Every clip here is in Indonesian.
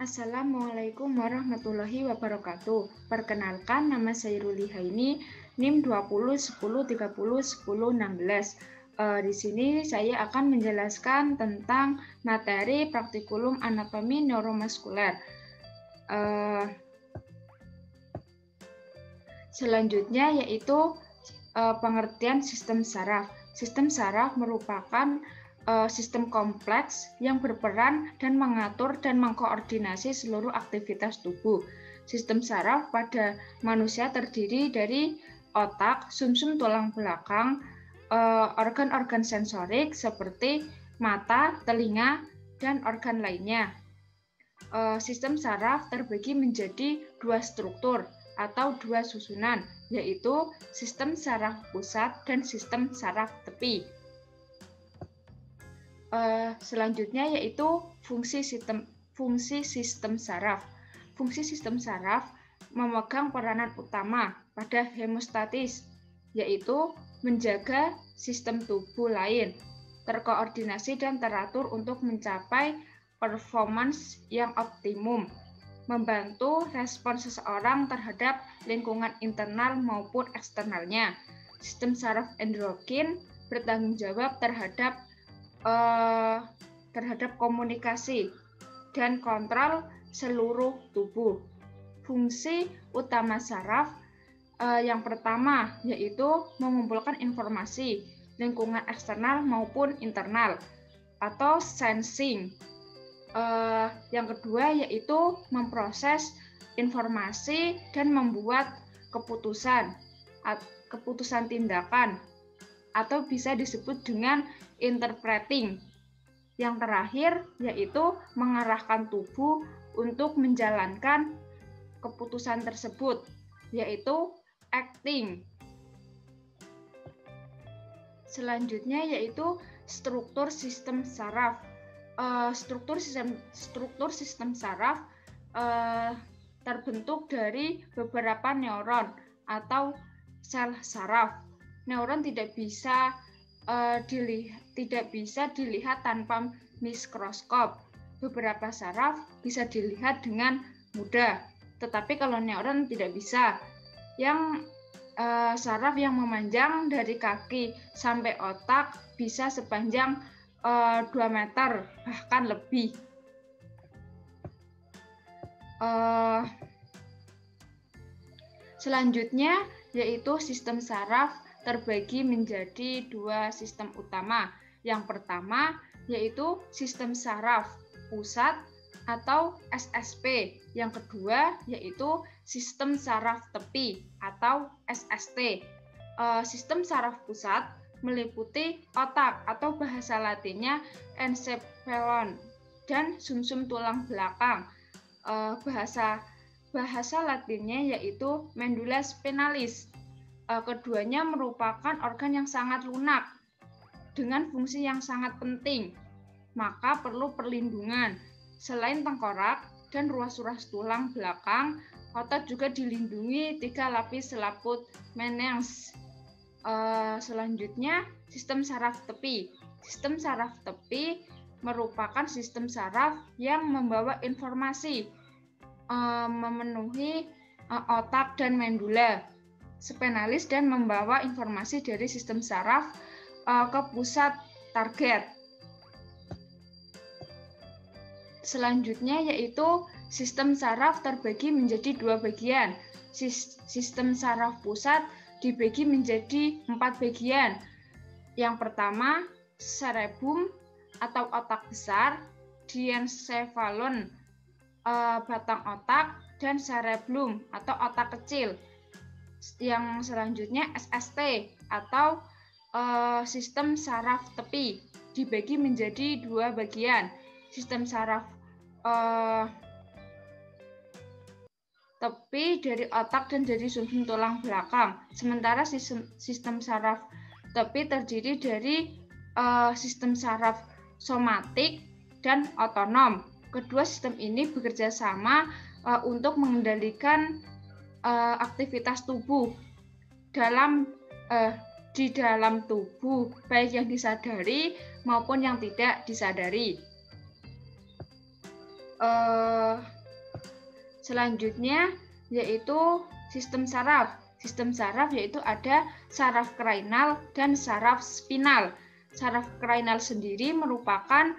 Assalamualaikum warahmatullahi wabarakatuh. Perkenalkan, nama saya Rulihaini, NIM 201010301016. Di sini saya akan menjelaskan tentang materi praktikulum anatomi neuromuskuler. Selanjutnya yaitu pengertian sistem saraf. Sistem saraf merupakan sistem kompleks yang berperan dan mengatur dan mengkoordinasi seluruh aktivitas tubuh. Sistem saraf pada manusia terdiri dari otak, sumsum tulang belakang, organ-organ sensorik seperti mata, telinga, dan organ lainnya. Sistem saraf terbagi menjadi dua struktur atau dua susunan, yaitu sistem saraf pusat dan sistem saraf tepi. Selanjutnya yaitu fungsi sistem saraf. Fungsi sistem saraf memegang peranan utama pada hemostatis, yaitu menjaga sistem tubuh lain terkoordinasi dan teratur untuk mencapai performance yang optimum, membantu respon seseorang terhadap lingkungan internal maupun eksternalnya. Sistem saraf endokrin bertanggung jawab terhadap komunikasi dan kontrol seluruh tubuh. Fungsi utama saraf yang pertama yaitu mengumpulkan informasi lingkungan eksternal maupun internal atau sensing. Yang kedua yaitu memproses informasi dan membuat keputusan tindakan atau bisa disebut dengan interpreting. Yang terakhir yaitu mengarahkan tubuh untuk menjalankan keputusan tersebut, yaitu acting. Selanjutnya yaitu struktur sistem saraf. Struktur sistem saraf terbentuk dari beberapa neuron atau sel saraf. Neuron tidak bisa dilihat tanpa mikroskop. Beberapa saraf bisa dilihat dengan mudah, tetapi kalau neuron tidak bisa. Yang saraf yang memanjang dari kaki sampai otak bisa sepanjang 2 meter bahkan lebih. Selanjutnya yaitu sistem saraf terbagi menjadi dua sistem utama. Yang pertama yaitu sistem saraf pusat atau SSP. Yang kedua yaitu sistem saraf tepi atau SST. Sistem saraf pusat meliputi otak atau bahasa latinnya encephalon dan sumsum tulang belakang. Bahasa latinnya yaitu medulla spinalis. Keduanya merupakan organ yang sangat lunak dengan fungsi yang sangat penting, maka perlu perlindungan. Selain tengkorak dan ruas-ruas tulang belakang, otot juga dilindungi 3 lapis selaput meninges. Selanjutnya, sistem saraf tepi. Sistem saraf tepi merupakan sistem saraf yang membawa informasi memenuhi otak dan medulla spinalis dan membawa informasi dari sistem saraf ke pusat target. Selanjutnya yaitu sistem saraf terbagi menjadi dua bagian. Sistem saraf pusat dibagi menjadi 4 bagian. Yang pertama, cerebrum atau otak besar, diencephalon batang otak, dan cerebellum atau otak kecil. Yang selanjutnya SST atau sistem saraf tepi dibagi menjadi 2 bagian. Sistem saraf tepi dari otak dan dari sumsum tulang belakang. Sementara sistem saraf tepi terdiri dari sistem saraf somatik dan otonom. Kedua sistem ini bekerja sama untuk mengendalikan aktivitas tubuh di dalam tubuh, baik yang disadari maupun yang tidak disadari. Selanjutnya yaitu sistem saraf. Sistem saraf yaitu ada saraf krainal dan saraf spinal. Saraf krainal sendiri merupakan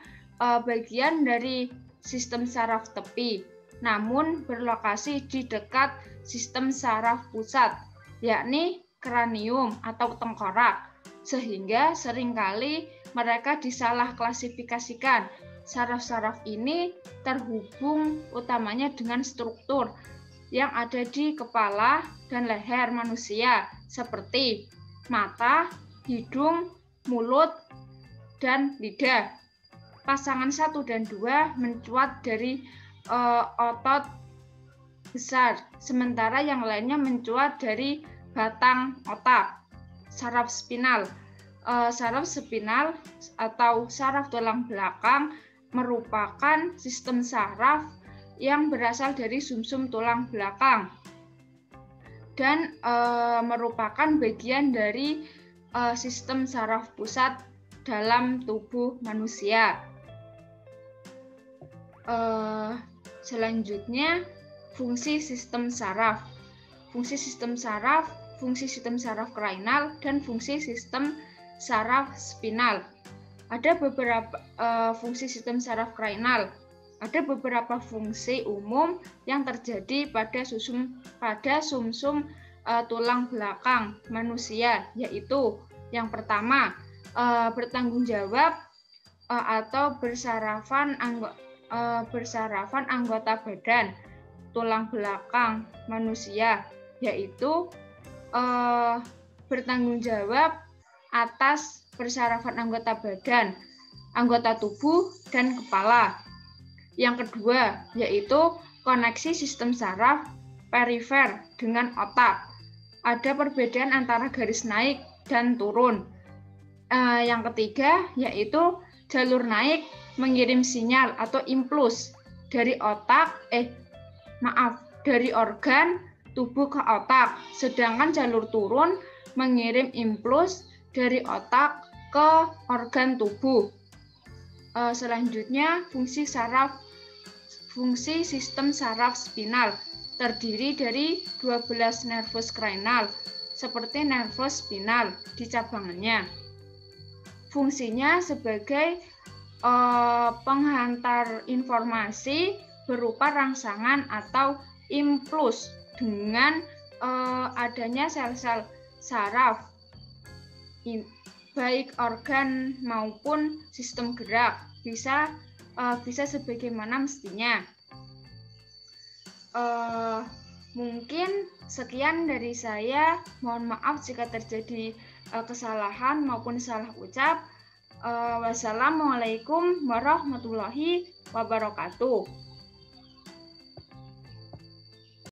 bagian dari sistem saraf tepi, namun berlokasi di dekat sistem saraf pusat, yakni kranium atau tengkorak, sehingga seringkali mereka disalah klasifikasikan. Saraf-saraf ini terhubung utamanya dengan struktur yang ada di kepala dan leher manusia, seperti mata, hidung, mulut, dan lidah. Pasangan 1 dan 2 mencuat dari otot besar, sementara yang lainnya mencuat dari batang otak. Saraf spinal. Saraf spinal atau saraf tulang belakang merupakan sistem saraf yang berasal dari sumsum tulang belakang dan merupakan bagian dari sistem saraf pusat dalam tubuh manusia. Selanjutnya, fungsi sistem saraf. Fungsi sistem saraf krainal, dan fungsi sistem saraf spinal. Ada beberapa fungsi sistem saraf krainal. Ada beberapa fungsi umum yang terjadi pada sumsum tulang belakang manusia, yaitu yang pertama, bertanggung jawab atau bersarafan anggota badan tulang belakang manusia, yaitu bertanggung jawab atas persarafan anggota badan, anggota tubuh, dan kepala. Yang kedua, yaitu koneksi sistem saraf perifer dengan otak. Ada perbedaan antara garis naik dan turun. Yang ketiga, yaitu jalur naik mengirim sinyal atau impuls dari dari organ tubuh ke otak, sedangkan jalur turun mengirim impuls dari otak ke organ tubuh. Selanjutnya, fungsi sistem saraf spinal terdiri dari 12 nervus krainal, seperti nervus spinal di cabangannya. Fungsinya sebagai penghantar informasi berupa rangsangan atau impuls dengan adanya sel-sel saraf, baik organ maupun sistem gerak bisa sebagaimana mestinya. Mungkin sekian dari saya. Mohon maaf jika terjadi kesalahan maupun salah ucap. Wassalamualaikum warahmatullahi wabarakatuh.